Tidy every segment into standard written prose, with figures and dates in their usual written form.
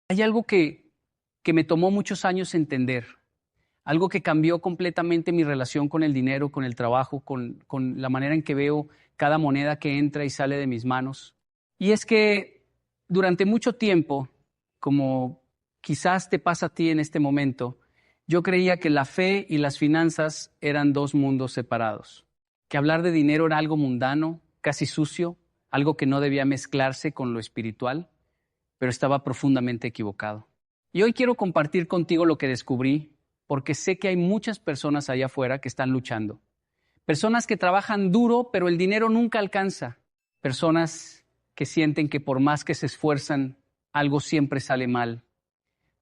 Hay algo que me tomó muchos años entender, algo que cambió completamente mi relación con el dinero, con el trabajo, con la manera en que veo cada moneda que entra y sale de mis manos. Y es que durante mucho tiempo, como quizás te pasa a ti en este momento, yo creía que la fe y las finanzas eran dos mundos separados, que hablar de dinero era algo mundano, casi sucio, algo que no debía mezclarse con lo espiritual, pero estaba profundamente equivocado. Y hoy quiero compartir contigo lo que descubrí, porque sé que hay muchas personas allá afuera que están luchando. Personas que trabajan duro, pero el dinero nunca alcanza. Personas que sienten que por más que se esfuerzan, algo siempre sale mal.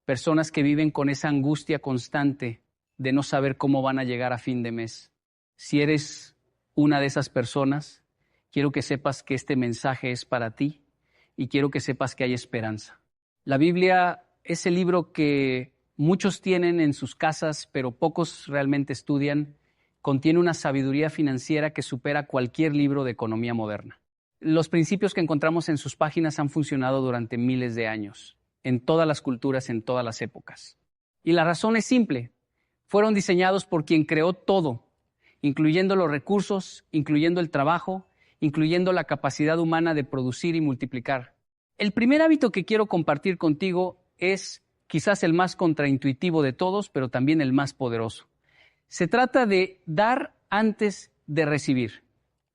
Personas que viven con esa angustia constante de no saber cómo van a llegar a fin de mes. Si eres una de esas personas, quiero que sepas que este mensaje es para ti y quiero que sepas que hay esperanza. La Biblia es el libro que muchos tienen en sus casas, pero pocos realmente estudian. Contiene una sabiduría financiera que supera cualquier libro de economía moderna. Los principios que encontramos en sus páginas han funcionado durante miles de años, en todas las culturas, en todas las épocas. Y la razón es simple. Fueron diseñados por quien creó todo, incluyendo los recursos, incluyendo el trabajo, incluyendo la capacidad humana de producir y multiplicar. El primer hábito que quiero compartir contigo es quizás el más contraintuitivo de todos, pero también el más poderoso. Se trata de dar antes de recibir.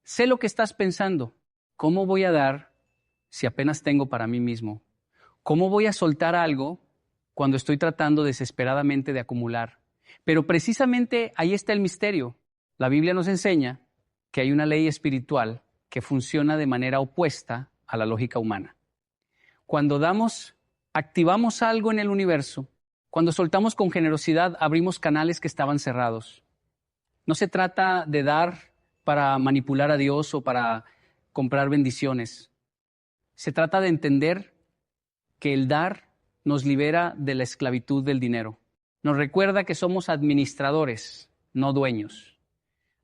Sé lo que estás pensando. ¿Cómo voy a dar si apenas tengo para mí mismo? ¿Cómo voy a soltar algo cuando estoy tratando desesperadamente de acumular? Pero precisamente ahí está el misterio. La Biblia nos enseña que hay una ley espiritual que funciona de manera opuesta a la lógica humana. Cuando damos, activamos algo en el universo. Cuando soltamos con generosidad, abrimos canales que estaban cerrados. No se trata de dar para manipular a Dios o para comprar bendiciones. Se trata de entender que el dar nos libera de la esclavitud del dinero. Nos recuerda que somos administradores, no dueños.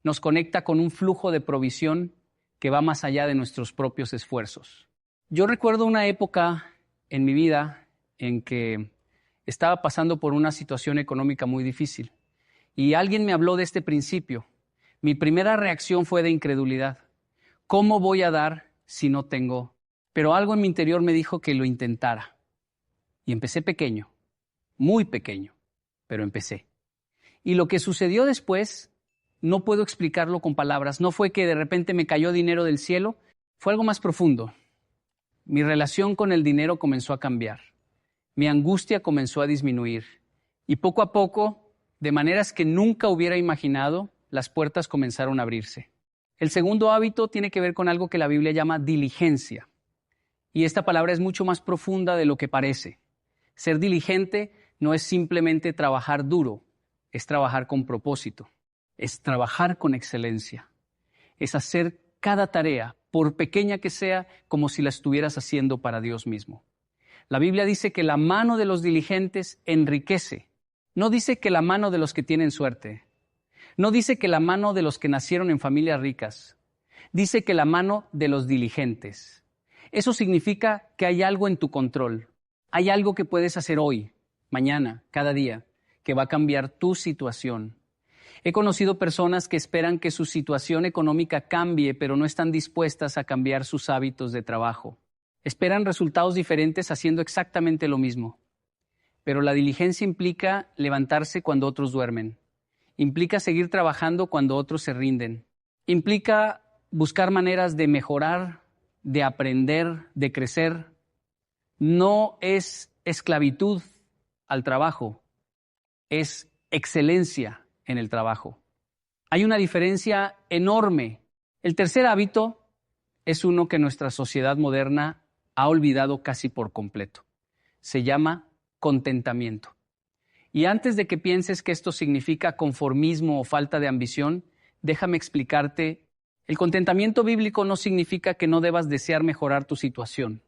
Nos conecta con un flujo de provisión que va más allá de nuestros propios esfuerzos. Yo recuerdo una época en mi vida en que estaba pasando por una situación económica muy difícil y alguien me habló de este principio. Mi primera reacción fue de incredulidad. ¿Cómo voy a dar si no tengo? Pero algo en mi interior me dijo que lo intentara. Y empecé pequeño, muy pequeño, pero empecé. Y lo que sucedió después, no puedo explicarlo con palabras. No fue que de repente me cayó dinero del cielo, fue algo más profundo. Mi relación con el dinero comenzó a cambiar. Mi angustia comenzó a disminuir. Y poco a poco, de maneras que nunca hubiera imaginado, las puertas comenzaron a abrirse. El segundo hábito tiene que ver con algo que la Biblia llama diligencia. Y esta palabra es mucho más profunda de lo que parece. Ser diligente no es simplemente trabajar duro, es trabajar con propósito, es trabajar con excelencia, es hacer cada tarea, por pequeña que sea, como si la estuvieras haciendo para Dios mismo. La Biblia dice que la mano de los diligentes enriquece. No dice que la mano de los que tienen suerte. No dice que la mano de los que nacieron en familias ricas. Dice que la mano de los diligentes. Eso significa que hay algo en tu control. Hay algo que puedes hacer hoy, mañana, cada día, que va a cambiar tu situación. He conocido personas que esperan que su situación económica cambie, pero no están dispuestas a cambiar sus hábitos de trabajo. Esperan resultados diferentes haciendo exactamente lo mismo. Pero la diligencia implica levantarse cuando otros duermen. Implica seguir trabajando cuando otros se rinden. Implica buscar maneras de mejorar, de aprender, de crecer. No es esclavitud al trabajo, es excelencia en el trabajo. Hay una diferencia enorme. El tercer hábito es uno que nuestra sociedad moderna ha olvidado casi por completo. Se llama contentamiento. Y antes de que pienses que esto significa conformismo o falta de ambición, déjame explicarte, el contentamiento bíblico no significa que no debas desear mejorar tu situación.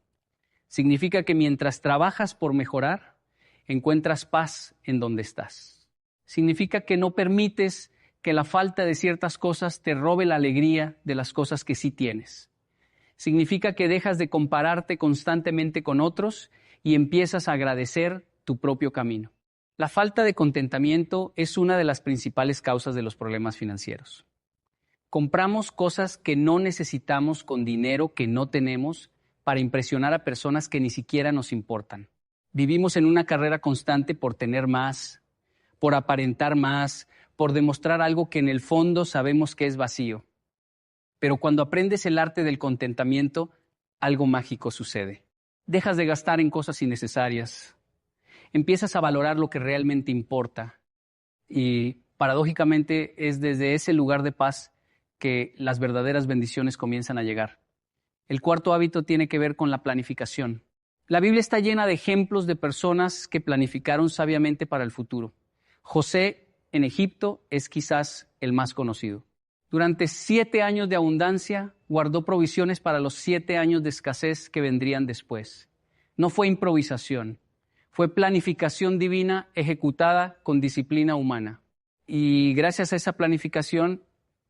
Significa que mientras trabajas por mejorar, encuentras paz en donde estás. Significa que no permites que la falta de ciertas cosas te robe la alegría de las cosas que sí tienes. Significa que dejas de compararte constantemente con otros y empiezas a agradecer tu propio camino. La falta de contentamiento es una de las principales causas de los problemas financieros. Compramos cosas que no necesitamos con dinero que no tenemos para impresionar a personas que ni siquiera nos importan. Vivimos en una carrera constante por tener más, por aparentar más, por demostrar algo que en el fondo sabemos que es vacío. Pero cuando aprendes el arte del contentamiento, algo mágico sucede. Dejas de gastar en cosas innecesarias. Empiezas a valorar lo que realmente importa. Y paradójicamente es desde ese lugar de paz que las verdaderas bendiciones comienzan a llegar. El cuarto hábito tiene que ver con la planificación. La Biblia está llena de ejemplos de personas que planificaron sabiamente para el futuro. José en Egipto es quizás el más conocido. Durante 7 años de abundancia, guardó provisiones para los 7 años de escasez que vendrían después. No fue improvisación, fue planificación divina ejecutada con disciplina humana. Y gracias a esa planificación,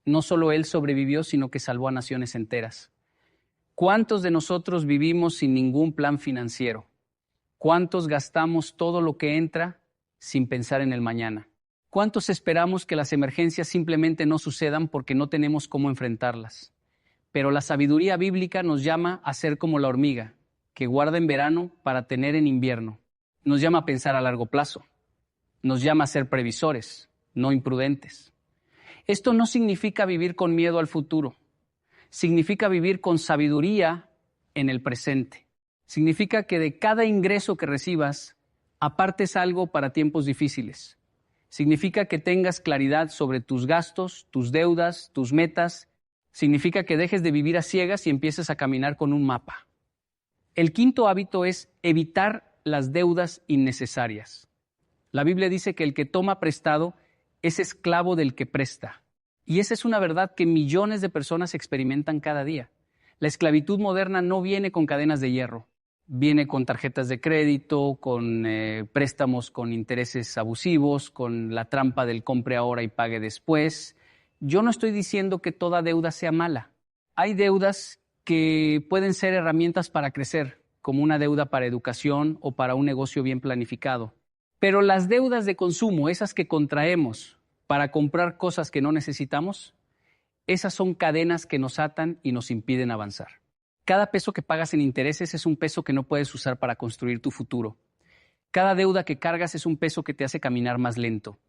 no solo él sobrevivió, sino que salvó a naciones enteras. ¿Cuántos de nosotros vivimos sin ningún plan financiero? ¿Cuántos gastamos todo lo que entra sin pensar en el mañana? ¿Cuántos esperamos que las emergencias simplemente no sucedan porque no tenemos cómo enfrentarlas? Pero la sabiduría bíblica nos llama a ser como la hormiga, que guarda en verano para tener en invierno. Nos llama a pensar a largo plazo. Nos llama a ser previsores, no imprudentes. Esto no significa vivir con miedo al futuro. Significa vivir con sabiduría en el presente. Significa que de cada ingreso que recibas, apartes algo para tiempos difíciles. Significa que tengas claridad sobre tus gastos, tus deudas, tus metas. Significa que dejes de vivir a ciegas y empieces a caminar con un mapa. El quinto hábito es evitar las deudas innecesarias. La Biblia dice que el que toma prestado es esclavo del que presta. Y esa es una verdad que millones de personas experimentan cada día. La esclavitud moderna no viene con cadenas de hierro. Viene con tarjetas de crédito, con préstamos con intereses abusivos, con la trampa del compre ahora y pague después. Yo no estoy diciendo que toda deuda sea mala. Hay deudas que pueden ser herramientas para crecer, como una deuda para educación o para un negocio bien planificado. Pero las deudas de consumo, esas que contraemos para comprar cosas que no necesitamos, esas son cadenas que nos atan y nos impiden avanzar. Cada peso que pagas en intereses es un peso que no puedes usar para construir tu futuro. Cada deuda que cargas es un peso que te hace caminar más lento.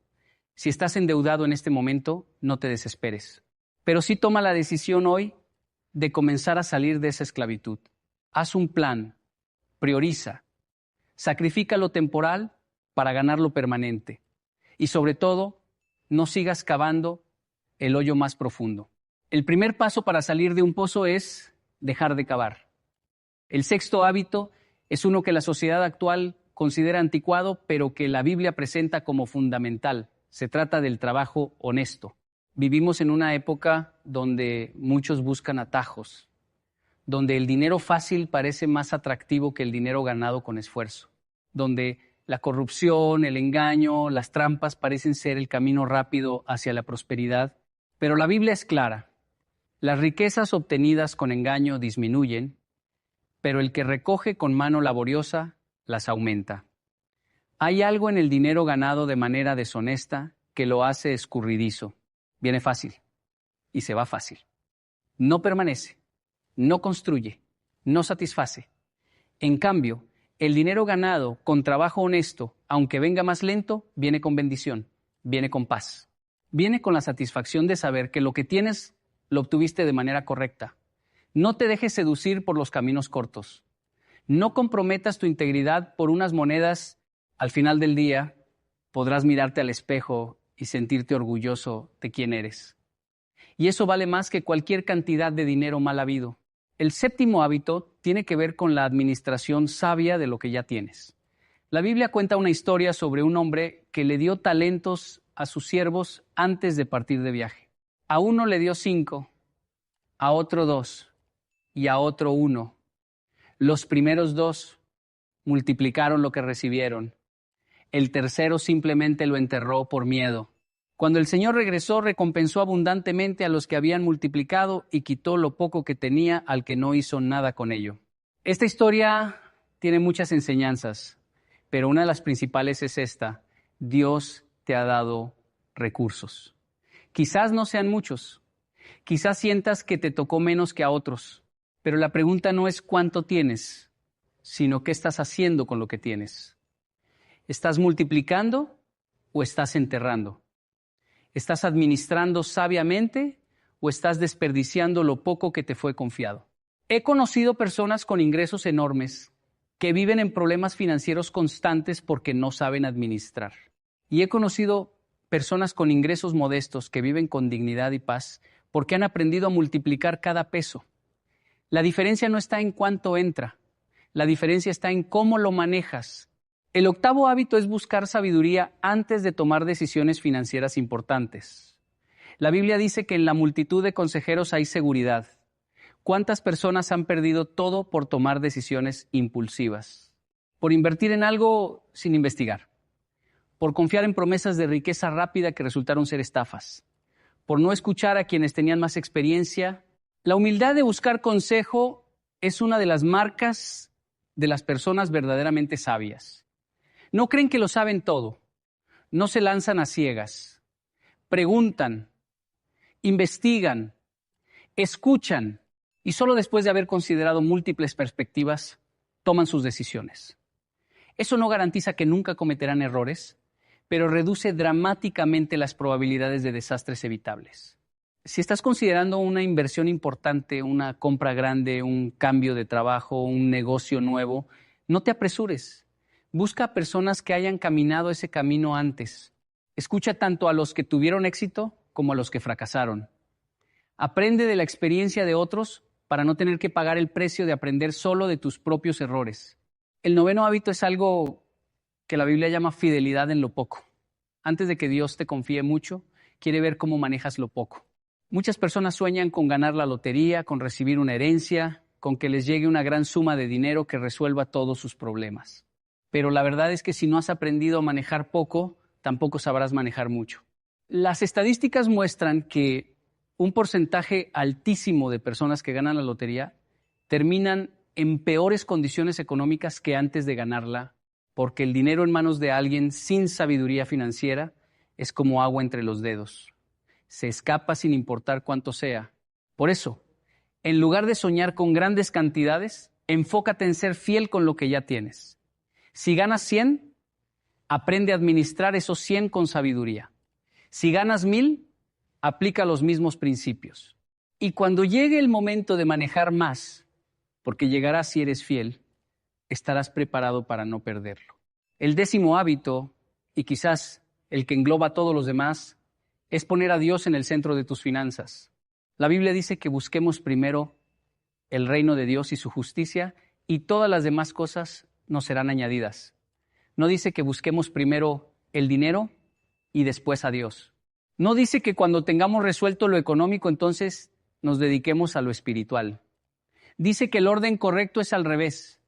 Si estás endeudado en este momento, no te desesperes. Pero sí toma la decisión hoy de comenzar a salir de esa esclavitud. Haz un plan, prioriza, sacrifica lo temporal para ganar lo permanente. Y sobre todo, no sigas cavando el hoyo más profundo. El primer paso para salir de un pozo es dejar de cavar. El sexto hábito es uno que la sociedad actual considera anticuado, pero que la Biblia presenta como fundamental. Se trata del trabajo honesto. Vivimos en una época donde muchos buscan atajos, donde el dinero fácil parece más atractivo que el dinero ganado con esfuerzo, donde la corrupción, el engaño, las trampas parecen ser el camino rápido hacia la prosperidad. Pero la Biblia es clara. Las riquezas obtenidas con engaño disminuyen, pero el que recoge con mano laboriosa las aumenta. Hay algo en el dinero ganado de manera deshonesta que lo hace escurridizo. Viene fácil y se va fácil. No permanece, no construye, no satisface. En cambio, el dinero ganado con trabajo honesto, aunque venga más lento, viene con bendición, viene con paz. Viene con la satisfacción de saber que lo que tienes lo obtuviste de manera correcta. No te dejes seducir por los caminos cortos. No comprometas tu integridad por unas monedas. Al final del día podrás mirarte al espejo y sentirte orgulloso de quién eres. Y eso vale más que cualquier cantidad de dinero mal habido. El séptimo hábito tiene que ver con la administración sabia de lo que ya tienes. La Biblia cuenta una historia sobre un hombre que le dio talentos a sus siervos antes de partir de viaje. A uno le dio 5, a otro 2 y a otro 1. Los primeros 2 multiplicaron lo que recibieron. El tercero simplemente lo enterró por miedo. Cuando el Señor regresó, recompensó abundantemente a los que habían multiplicado y quitó lo poco que tenía al que no hizo nada con ello. Esta historia tiene muchas enseñanzas, pero una de las principales es esta: Dios te ha dado recursos. Quizás no sean muchos, quizás sientas que te tocó menos que a otros, pero la pregunta no es cuánto tienes, sino qué estás haciendo con lo que tienes. ¿Estás multiplicando o estás enterrando? ¿Estás administrando sabiamente o estás desperdiciando lo poco que te fue confiado? He conocido personas con ingresos enormes que viven en problemas financieros constantes porque no saben administrar. Y he conocido personas con ingresos modestos que viven con dignidad y paz porque han aprendido a multiplicar cada peso. La diferencia no está en cuánto entra, la diferencia está en cómo lo manejas. El octavo hábito es buscar sabiduría antes de tomar decisiones financieras importantes. La Biblia dice que en la multitud de consejeros hay seguridad. ¿Cuántas personas han perdido todo por tomar decisiones impulsivas? Por invertir en algo sin investigar. Por confiar en promesas de riqueza rápida que resultaron ser estafas. Por no escuchar a quienes tenían más experiencia. La humildad de buscar consejo es una de las marcas de las personas verdaderamente sabias. No creen que lo saben todo. No se lanzan a ciegas. Preguntan, investigan, escuchan y solo después de haber considerado múltiples perspectivas, toman sus decisiones. Eso no garantiza que nunca cometerán errores, pero reduce dramáticamente las probabilidades de desastres evitables. Si estás considerando una inversión importante, una compra grande, un cambio de trabajo, un negocio nuevo, no te apresures. Busca a personas que hayan caminado ese camino antes. Escucha tanto a los que tuvieron éxito como a los que fracasaron. Aprende de la experiencia de otros para no tener que pagar el precio de aprender solo de tus propios errores. El noveno hábito es algo que la Biblia llama fidelidad en lo poco. Antes de que Dios te confíe mucho, quiere ver cómo manejas lo poco. Muchas personas sueñan con ganar la lotería, con recibir una herencia, con que les llegue una gran suma de dinero que resuelva todos sus problemas. Pero la verdad es que si no has aprendido a manejar poco, tampoco sabrás manejar mucho. Las estadísticas muestran que un porcentaje altísimo de personas que ganan la lotería terminan en peores condiciones económicas que antes de ganarla, porque el dinero en manos de alguien sin sabiduría financiera es como agua entre los dedos. Se escapa sin importar cuánto sea. Por eso, en lugar de soñar con grandes cantidades, enfócate en ser fiel con lo que ya tienes. Si ganas 100, aprende a administrar esos 100 con sabiduría. Si ganas 1000, aplica los mismos principios. Y cuando llegue el momento de manejar más, porque llegará si eres fiel, estarás preparado para no perderlo. El 10º hábito, y quizás el que engloba a todos los demás, es poner a Dios en el centro de tus finanzas. La Biblia dice que busquemos primero el reino de Dios y su justicia, y todas las demás cosas nos serán añadidas. No dice que busquemos primero el dinero y después a Dios. No dice que cuando tengamos resuelto lo económico, entonces nos dediquemos a lo espiritual. Dice que el orden correcto es al revés.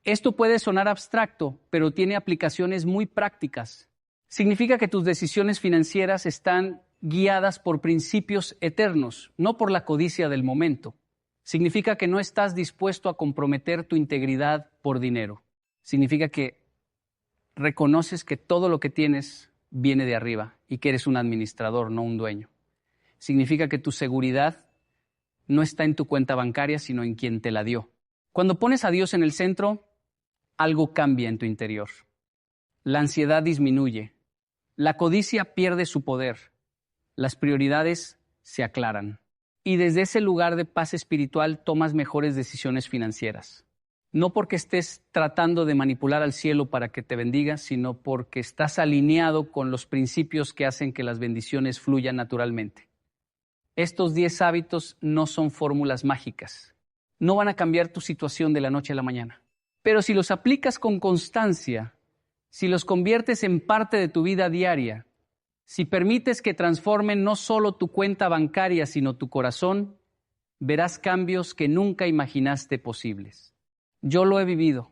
Esto puede sonar abstracto, pero tiene aplicaciones muy prácticas. Significa que tus decisiones financieras están guiadas por principios eternos, no por la codicia del momento. Significa que no estás dispuesto a comprometer tu integridad por dinero. Significa que reconoces que todo lo que tienes viene de arriba y que eres un administrador, no un dueño. Significa que tu seguridad no está en tu cuenta bancaria, sino en quien te la dio. Cuando pones a Dios en el centro, algo cambia en tu interior. La ansiedad disminuye. La codicia pierde su poder. Las prioridades se aclaran. Y desde ese lugar de paz espiritual tomas mejores decisiones financieras. No porque estés tratando de manipular al cielo para que te bendiga, sino porque estás alineado con los principios que hacen que las bendiciones fluyan naturalmente. Estos 10 hábitos no son fórmulas mágicas. No van a cambiar tu situación de la noche a la mañana. Pero si los aplicas con constancia, si los conviertes en parte de tu vida diaria, si permites que transformen no solo tu cuenta bancaria, sino tu corazón, verás cambios que nunca imaginaste posibles. Yo lo he vivido.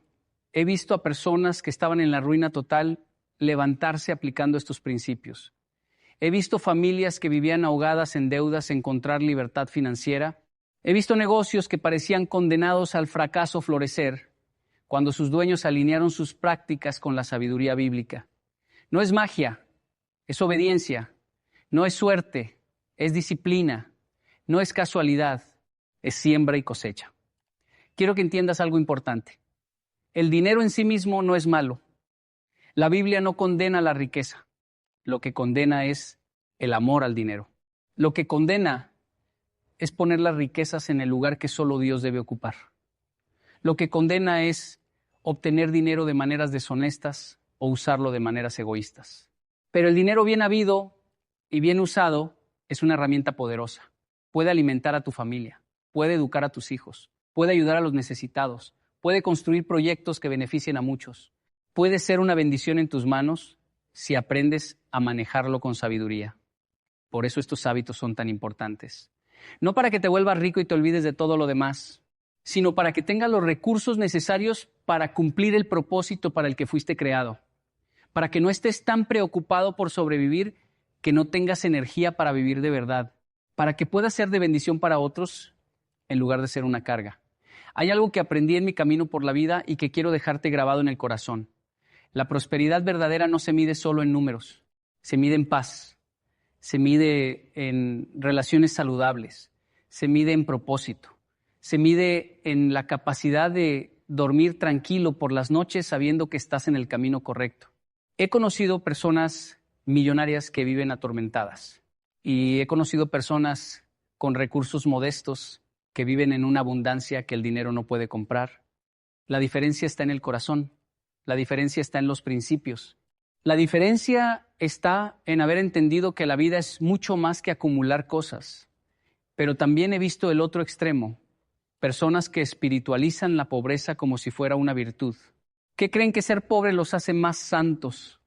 He visto a personas que estaban en la ruina total levantarse aplicando estos principios. He visto familias que vivían ahogadas en deudas encontrar libertad financiera. He visto negocios que parecían condenados al fracaso florecer cuando sus dueños alinearon sus prácticas con la sabiduría bíblica. No es magia, es obediencia. No es suerte, es disciplina. No es casualidad, es siembra y cosecha. Quiero que entiendas algo importante. El dinero en sí mismo no es malo. La Biblia no condena la riqueza. Lo que condena es el amor al dinero. Lo que condena es poner las riquezas en el lugar que solo Dios debe ocupar. Lo que condena es obtener dinero de maneras deshonestas o usarlo de maneras egoístas. Pero el dinero bien habido y bien usado es una herramienta poderosa. Puede alimentar a tu familia, puede educar a tus hijos, puede ayudar a los necesitados, puede construir proyectos que beneficien a muchos. Puede ser una bendición en tus manos si aprendes a manejarlo con sabiduría. Por eso estos hábitos son tan importantes. No para que te vuelvas rico y te olvides de todo lo demás, sino para que tengas los recursos necesarios para cumplir el propósito para el que fuiste creado. Para que no estés tan preocupado por sobrevivir que no tengas energía para vivir de verdad. Para que puedas ser de bendición para otros en lugar de ser una carga. Hay algo que aprendí en mi camino por la vida y que quiero dejarte grabado en el corazón. La prosperidad verdadera no se mide solo en números, se mide en paz, se mide en relaciones saludables, se mide en propósito, se mide en la capacidad de dormir tranquilo por las noches sabiendo que estás en el camino correcto. He conocido personas millonarias que viven atormentadas y he conocido personas con recursos modestos que viven en una abundancia que el dinero no puede comprar. La diferencia está en el corazón, la diferencia está en los principios. La diferencia está en haber entendido que la vida es mucho más que acumular cosas, pero también he visto el otro extremo, personas que espiritualizan la pobreza como si fuera una virtud, que creen que ser pobre los hace más santos,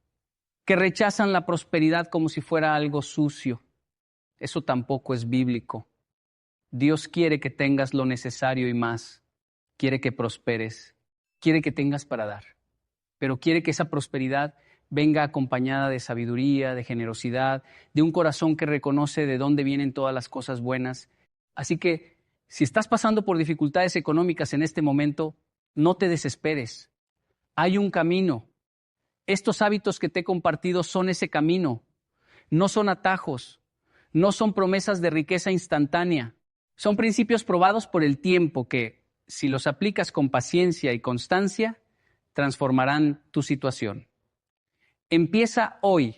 que rechazan la prosperidad como si fuera algo sucio. Eso tampoco es bíblico. Dios quiere que tengas lo necesario y más. Quiere que prosperes. Quiere que tengas para dar. Pero quiere que esa prosperidad venga acompañada de sabiduría, de generosidad, de un corazón que reconoce de dónde vienen todas las cosas buenas. Así que, si estás pasando por dificultades económicas en este momento, no te desesperes. Hay un camino. Estos hábitos que te he compartido son ese camino. No son atajos. No son promesas de riqueza instantánea. Son principios probados por el tiempo que, si los aplicas con paciencia y constancia, transformarán tu situación. Empieza hoy,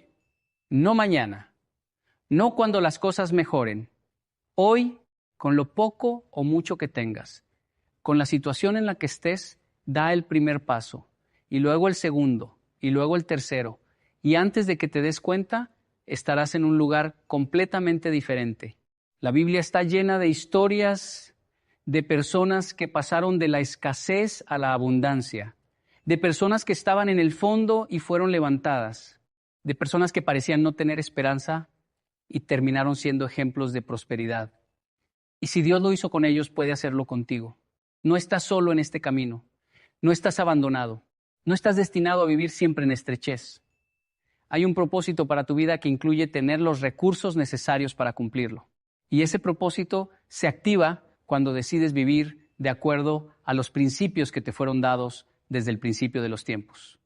no mañana, no cuando las cosas mejoren. Hoy, con lo poco o mucho que tengas, con la situación en la que estés, da el primer paso, y luego el segundo, y luego el tercero, y antes de que te des cuenta, estarás en un lugar completamente diferente. La Biblia está llena de historias de personas que pasaron de la escasez a la abundancia, de personas que estaban en el fondo y fueron levantadas, de personas que parecían no tener esperanza y terminaron siendo ejemplos de prosperidad. Y si Dios lo hizo con ellos, puede hacerlo contigo. No estás solo en este camino, no estás abandonado, no estás destinado a vivir siempre en estrechez. Hay un propósito para tu vida que incluye tener los recursos necesarios para cumplirlo. Y ese propósito se activa cuando decides vivir de acuerdo a los principios que te fueron dados desde el principio de los tiempos.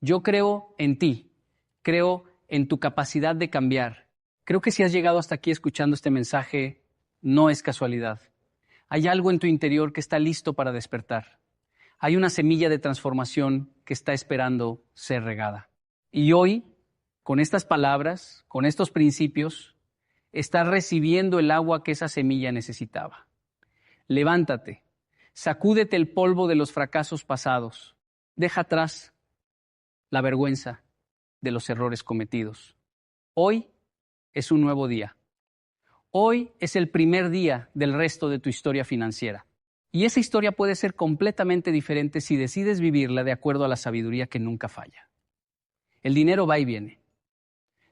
Yo creo en ti, creo en tu capacidad de cambiar. Creo que si has llegado hasta aquí escuchando este mensaje, no es casualidad. Hay algo en tu interior que está listo para despertar. Hay una semilla de transformación que está esperando ser regada. Y hoy, con estas palabras, con estos principios, estás recibiendo el agua que esa semilla necesitaba. Levántate, sacúdete el polvo de los fracasos pasados. Deja atrás la vergüenza de los errores cometidos. Hoy es un nuevo día. Hoy es el primer día del resto de tu historia financiera. Y esa historia puede ser completamente diferente si decides vivirla de acuerdo a la sabiduría que nunca falla. El dinero va y viene.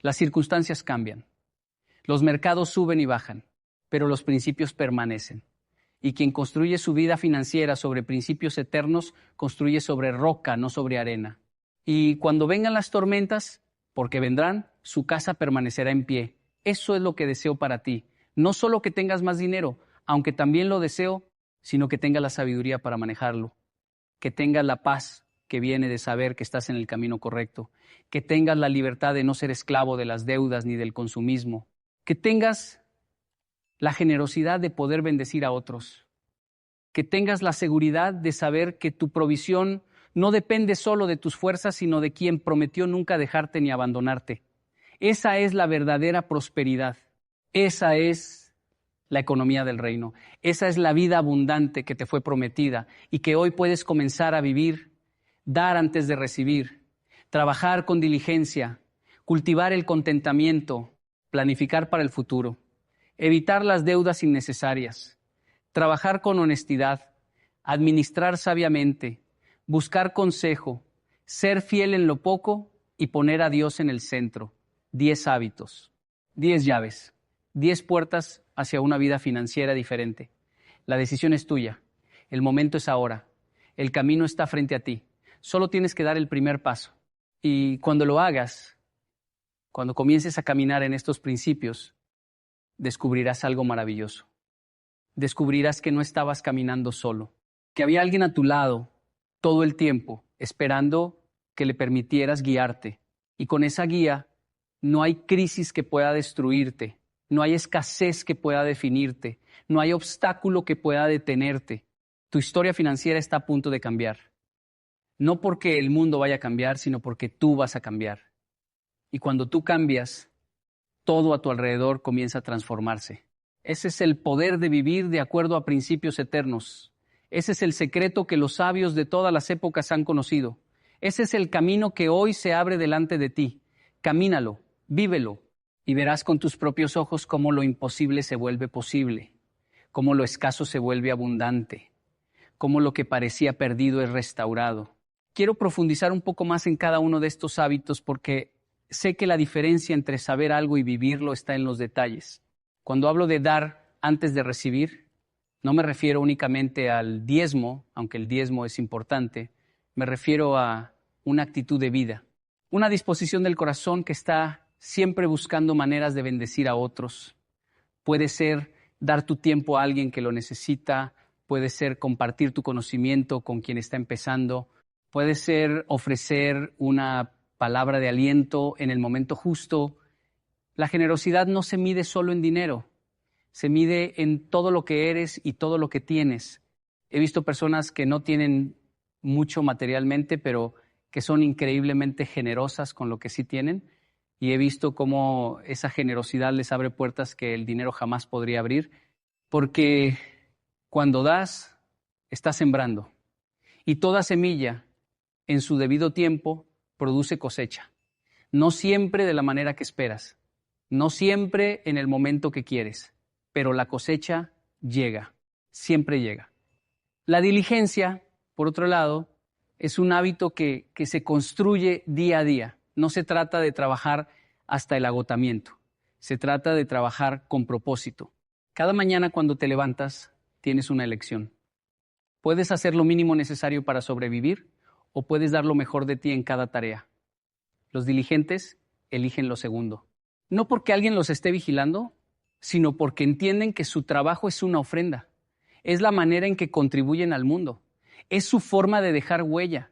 Las circunstancias cambian. Los mercados suben y bajan, pero los principios permanecen. Y quien construye su vida financiera sobre principios eternos, construye sobre roca, no sobre arena. Y cuando vengan las tormentas, porque vendrán, su casa permanecerá en pie. Eso es lo que deseo para ti. No solo que tengas más dinero, aunque también lo deseo, sino que tengas la sabiduría para manejarlo. que tengas la paz que viene de saber que estás en el camino correcto, que tengas la libertad de no ser esclavo de las deudas ni del consumismo, que tengas la generosidad de poder bendecir a otros, que tengas la seguridad de saber que tu provisión no depende solo de tus fuerzas, sino de quien prometió nunca dejarte ni abandonarte. Esa es la verdadera prosperidad. Esa es la economía del reino. Esa es la vida abundante que te fue prometida y que hoy puedes comenzar a vivir, dar antes de recibir, trabajar con diligencia, cultivar el contentamiento, planificar para el futuro, evitar las deudas innecesarias, trabajar con honestidad, administrar sabiamente, buscar consejo, ser fiel en lo poco y poner a Dios en el centro. 10 hábitos, 10 llaves, 10 puertas hacia una vida financiera diferente. La decisión es tuya, el momento es ahora, el camino está frente a ti. Solo tienes que dar el primer paso. Y cuando lo hagas, cuando comiences a caminar en estos principios, descubrirás algo maravilloso. Descubrirás que no estabas caminando solo, que había alguien a tu lado todo el tiempo, esperando que le permitieras guiarte. Y con esa guía no hay crisis que pueda destruirte, no hay escasez que pueda definirte, no hay obstáculo que pueda detenerte. Tu historia financiera está a punto de cambiar. No porque el mundo vaya a cambiar, sino porque tú vas a cambiar. Y cuando tú cambias, todo a tu alrededor comienza a transformarse. Ese es el poder de vivir de acuerdo a principios eternos. Ese es el secreto que los sabios de todas las épocas han conocido. Ese es el camino que hoy se abre delante de ti. Camínalo, vívelo, y verás con tus propios ojos cómo lo imposible se vuelve posible, cómo lo escaso se vuelve abundante, cómo lo que parecía perdido es restaurado. Quiero profundizar un poco más en cada uno de estos hábitos porque sé que la diferencia entre saber algo y vivirlo está en los detalles. Cuando hablo de dar antes de recibir, no me refiero únicamente al diezmo, aunque el diezmo es importante, me refiero a una actitud de vida, una disposición del corazón que está siempre buscando maneras de bendecir a otros. Puede ser dar tu tiempo a alguien que lo necesita, puede ser compartir tu conocimiento con quien está empezando, puede ser ofrecer una palabra de aliento en el momento justo. La generosidad no se mide solo en dinero, se mide en todo lo que eres y todo lo que tienes. He visto personas que no tienen mucho materialmente, pero que son increíblemente generosas con lo que sí tienen. Y he visto cómo esa generosidad les abre puertas que el dinero jamás podría abrir. Porque cuando das, estás sembrando. Y toda semilla, en su debido tiempo, produce cosecha. No siempre de la manera que esperas. No siempre en el momento que quieres. Pero la cosecha llega, siempre llega. La diligencia, por otro lado, es un hábito que se construye día a día. No se trata de trabajar hasta el agotamiento, se trata de trabajar con propósito. Cada mañana cuando te levantas, tienes una elección. Puedes hacer lo mínimo necesario para sobrevivir o puedes dar lo mejor de ti en cada tarea. Los diligentes eligen lo segundo. No porque alguien los esté vigilando, sino porque entienden que su trabajo es una ofrenda. Es la manera en que contribuyen al mundo. Es su forma de dejar huella.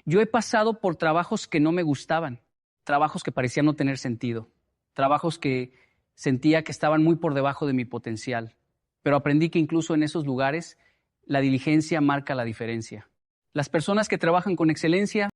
Yo he pasado por trabajos que no me gustaban, trabajos que parecían no tener sentido, trabajos que sentía que estaban muy por debajo de mi potencial. Pero aprendí que incluso en esos lugares la diligencia marca la diferencia. Las personas que trabajan con excelencia